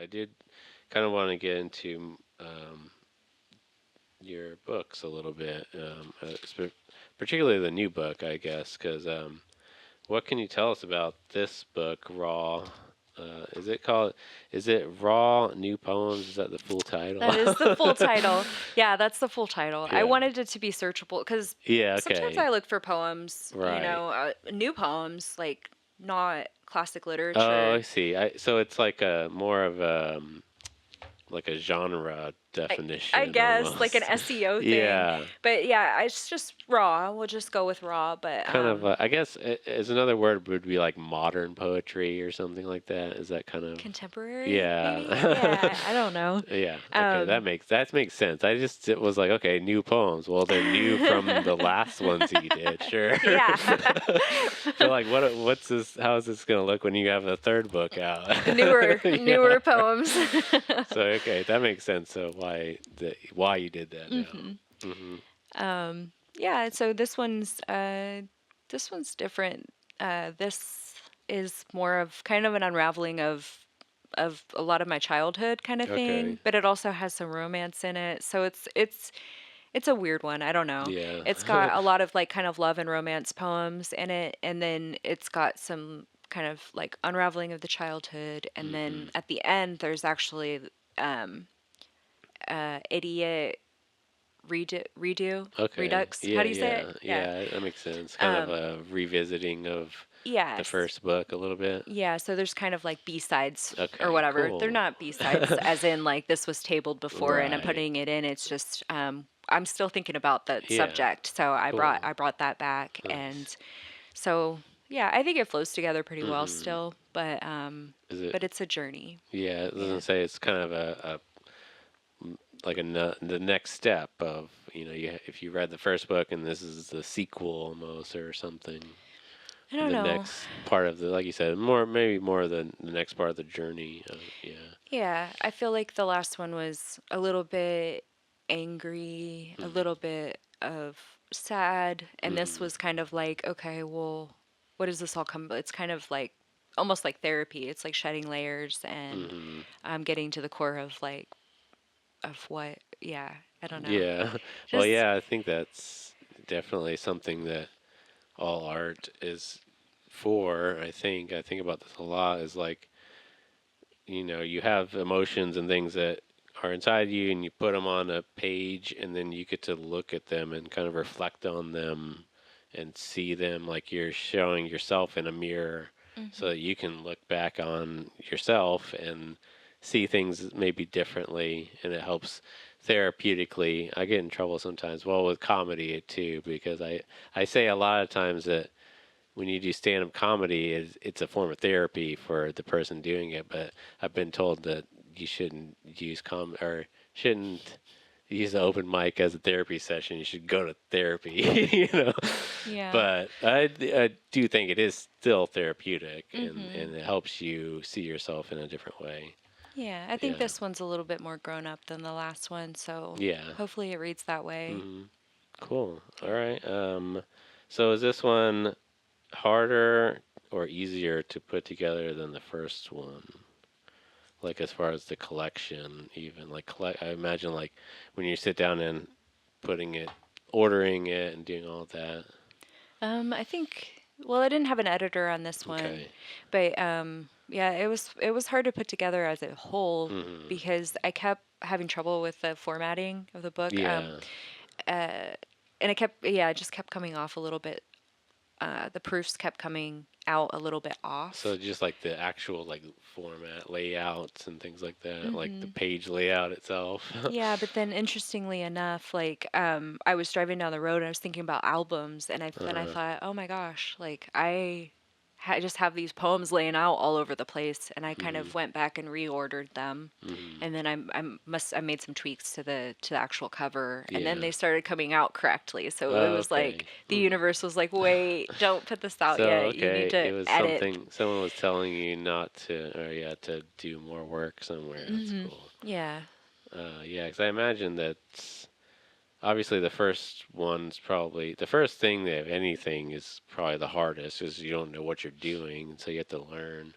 I did kind of want to get into your books a little bit, particularly the new book, I guess, because what can you tell us about this book, Raw? Is it called? Is it Raw New Poems? Is that the full title? That is the full title. Yeah, that's the full title. I Yeah. wanted it to be searchable because Yeah. sometimes Okay. I look for poems, Right. new poems, like not classic Oh, I literature. see. So it's like a more of like a genre I definition guess like an almost. SEO thing. Yeah. But yeah, it's just raw. We'll just go with raw. But Kind of, I guess, as another word would be like modern poetry or something like that. Is that kind of, contemporary, maybe. yeah, Yeah, I don't know. yeah. Okay, Um, that makes sense. It was like, okay, new poems. Well, they're new from the last ones that you did, sure. yeah, So like, what's this? How is this gonna look when you have a third book out? Yeah. newer poems. So okay, that makes sense. So why you did that now? hmm Hmm. Yeah, so this one's different. This is more of kind of an unraveling of a lot of my childhood kind of Okay. thing, but it also has some romance in it. So it's a weird one. I don't know. Yeah. It's got a lot of like kind of love and romance poems in it, and then it's got some kind of like unraveling of the childhood, and Hmm. then at the end there's actually um idiot Okay. redux. How Yeah, do you say it? yeah, Yeah. yeah. That makes sense. Kind of Um a revisiting of the yes. first book a little bit. Yeah, so there's kind of like B-sides or Okay, whatever. They're cool. not B-sides as in like this was tabled before and I'm Right. putting it in. It's just I'm still thinking about the Yeah. subject. So Cool. I brought that back, Nice. and so yeah, I think it flows together pretty well Hmm. still, Is it? but it's a journey. Yeah. It Yeah. doesn't say it's kind of like the next step of if you read the first book and this is the sequel almost or something. I don't The know. next part of like you said, maybe more of the next part of the journey. Yeah. Yeah, I feel like the last one was a little bit angry, a Hmm. little bit of sad, and this Hmm. was kind of like, okay, well, what does this all come? It's kind of like almost like therapy. It's like shedding layers and Hmm. getting to the core of like of what. Yeah, I don't know. Yeah. Well, Just yeah, I think that's definitely something that all art is for. I think about this a lot is like, you have emotions and things that are inside you and you put them on a page and then you get to look at them and kind of reflect on them and see them like you're showing yourself in a mirror so hmm that you can look back on yourself and see things maybe differently, and it helps therapeutically. I get in trouble sometimes, well, with comedy too, because I say a lot of times that when you do stand-up comedy, it's a form of therapy for the person doing it. But I've been told that you shouldn't use or shouldn't use the open mic as a therapy session. You should go to therapy, yeah. But I do think it is still therapeutic, hmm and it helps you see yourself in a different way. Yeah, I think Yeah. this one's a little bit more grown up than the last one, so Yeah. hopefully it reads that way. Hmm. Cool. All Yeah. right. So is this one harder or easier to put together than the first one? Like as far as the collection, even like I imagine like when you sit down and putting it, ordering it, and doing all of that. I think well, I didn't have an editor on this one, Okay. but yeah, it was hard to put together as a whole Hmm. because I kept having trouble with the formatting of the book. Yeah. Uh, and it kept yeah, it just kept coming off a little bit. The proofs kept coming out a little bit So off. just like the actual like format, layouts, and things like that, like the hmm page layout itself. Yeah, but then interestingly enough, like I was driving down the road and I was thinking about albums, and then I Uh-huh. thought, oh my gosh, like I just have these poems laying out all over the place, and I kind Hmm. of went back and reordered them, Hmm. and then I made some tweaks to the actual cover, and then Yeah. they started coming out correctly. So it Oh, was like okay. the universe was like, wait, don't put this out So yet. You need okay, to it was edit. something someone was telling you not to, or yeah, to do more work somewhere. That's hmm cool. Yeah. Yeah, because I imagine that obviously the first one's probably the first thing that, if anything, is probably the hardest, is you don't know what you're doing, so you have to learn.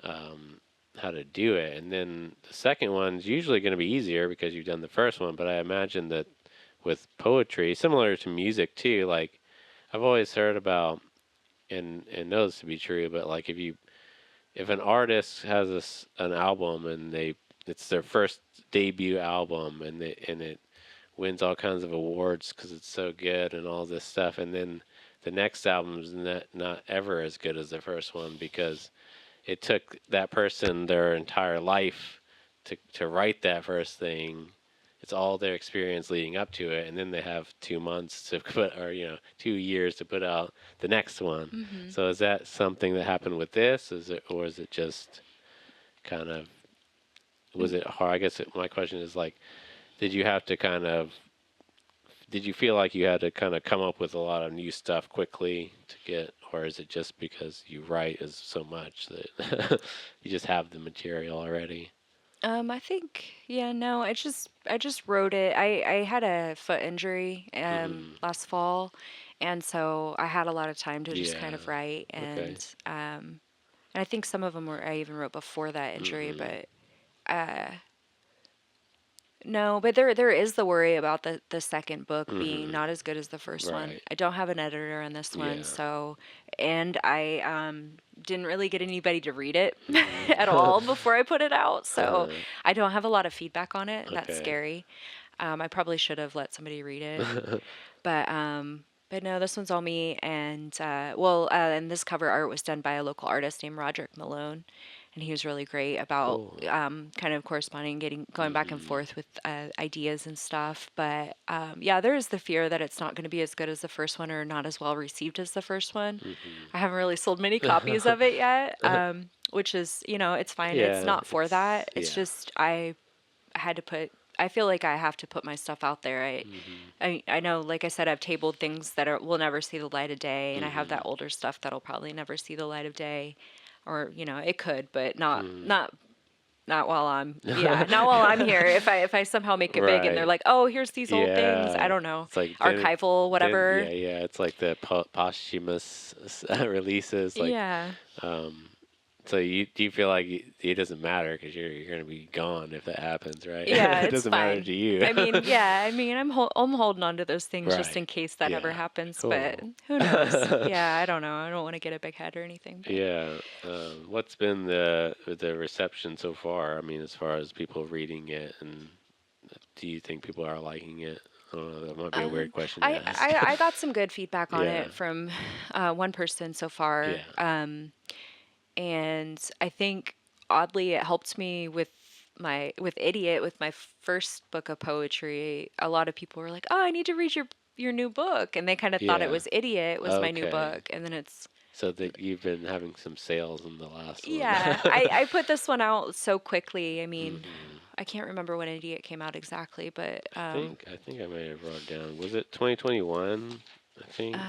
Um, how to do it. And then the second one's usually going to be easier because you've done the first one. But I imagine that with poetry, similar to music too, like I've always heard about and know this to be true, but like if an artist has an album and it's their first debut album and it wins all kinds of awards because it's so good and all this stuff, and then the next album is not ever as good as the first one because it took that person their entire life to write that first thing. It's all their experience leading up to it, and then they have 2 months to put, or 2 years to put out the next one. Hmm. So is that something that happened with this? Or is it just kind of was it hard? I guess my question is like, did you have to kind of did you feel like you had to kind of come up with a lot of new stuff quickly to get, or is it just because you write is so much that you just have the material already? I think, yeah, no, I just wrote it. I had a foot injury Hmm. last fall, and so I had a lot of time to just kind Yeah. of write, Okay. and I think some of them were I even wrote before that injury, Hmm. but uh, no, but there is the worry about the second book being Hmm. not as good as the first one. Right. I don't have an editor on this one, Yeah. so and I didn't really get anybody to read it at Hmm. all before I put it out, so Uh-huh. I don't have a lot of feedback on it. That's Okay. scary. I probably should have let somebody read it, but no, this one's all me. And and this cover art was done by a local artist named Roderick Malone, and he was really great about Cool. kind of corresponding, going back and Hmm. forth with ideas and stuff. But yeah, there is the fear that it's not going to be as good as the first one or not as well received as the first one. I haven't really sold many copies of it yet, which is, it's fine. It's Yeah. not for that. It's Yeah. just had to put I feel like I have to put my stuff out there. Hmm. I know, like I said, I've tabled things that will never see the light of day, and I have that Hmm. older stuff that'll probably never see the light of day, or it could, but not Hmm. not while I'm not while I'm here. If I somehow make it big and they're Right. like, oh, here's these old things, I Yeah. don't know, It's like archival, then whatever. yeah, yeah. It's like the posthumous releases. Like, Yeah, um, so do you feel like it doesn't matter because you're gonna be gone if that happens, right? yeah, It it's doesn't matter fine. to you. I mean, yeah, I mean, I'm holding on to those things just Right. in case that ever Yeah. happens, but Cool. who knows? Yeah, I don't know. I don't want to get a big head or anything, but Yeah. What's been the reception so far? I mean, as far as people reading it, and do you think people are liking it? I don't know. That might be a weird um, question to I, ask. I I got some good feedback on Yeah. it from one person so far, Yeah. and I think oddly it helped me with my first book of poetry. A lot of people were like, "Oh, I need to read your new book," and they kind of thought it Yeah. was Idiot was my new Okay. book, and then it's So that you've been having some sales in the last one. yeah. I put this one out so quickly. I mean, Hmm. I can't remember when Idiot came out exactly, but I think I may have wrote down. Was it 2021? I think. uh,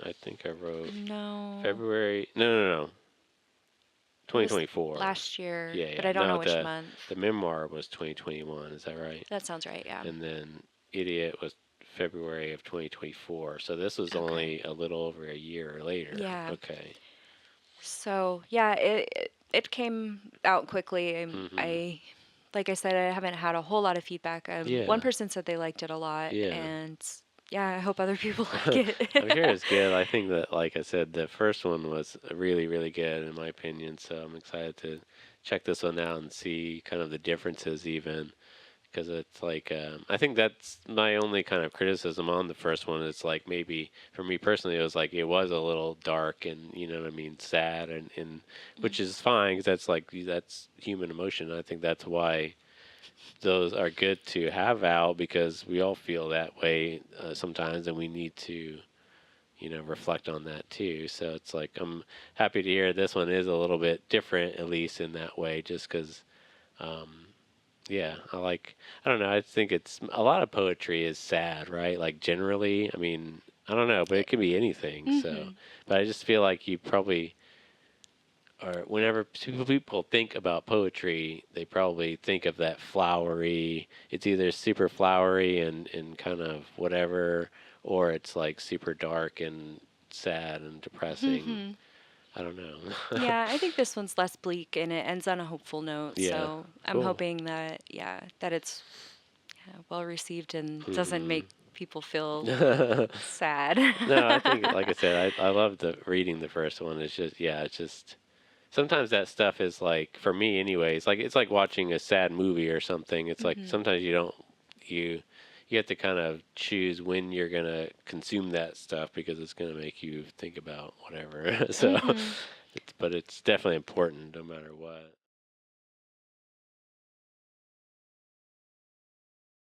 I think I wrote no, February. No, no, no. it was 2024. last year, Yeah, but yeah. I don't know No, which the month. memoir was 2021. Is that right? That sounds right. Yeah. And then Idiot was February of 2024. So this was Okay. only a little over a year later. Yeah. Okay. So yeah, it came out quickly. Mhm. Like I said, I haven't had a whole lot of feedback. One Yeah. person said they liked it a lot, Yeah. and yeah, I hope other people like I'm sure it. it's good. I think that, like I said, the first one was really, really good in my opinion. So I'm excited to check this one out and see kind of the differences, even because it's like I think that's my only kind of criticism on the first one. It's like maybe for me personally, it was like it was a little dark and you know what I mean, sad and which is fine because that's human emotion. I think that's why those are good to have out because we all feel that way sometimes, and we need to reflect on that too. So it's like I'm happy to hear this one is a little bit different, at least in that way, just because. Um, yeah, I don't know. I think it's a lot of poetry is sad, right? Like generally, I mean, I don't know, but it could be anything. So, Hmm. but I just feel like you probably or whenever people think about poetry, they probably think of that flowery. It's either super flowery and kind of whatever, or it's like super dark and sad and depressing. Hmm. I don't know. Yeah, I think this one's less bleak and it ends on a hopeful note. Yeah, So I'm cool. hoping that, yeah, that it's well received and doesn't Hmm. make people feel No, sad. I think, like I said, I love the reading the first one. It's just, yeah, it's just sometimes that stuff is like, for me anyways, like it's like watching a sad movie or something. It's like Hmm. sometimes you you have to kind of choose when you're gonna consume that stuff because it's gonna make you think about whatever. So, Hmm. but it's definitely important no matter what.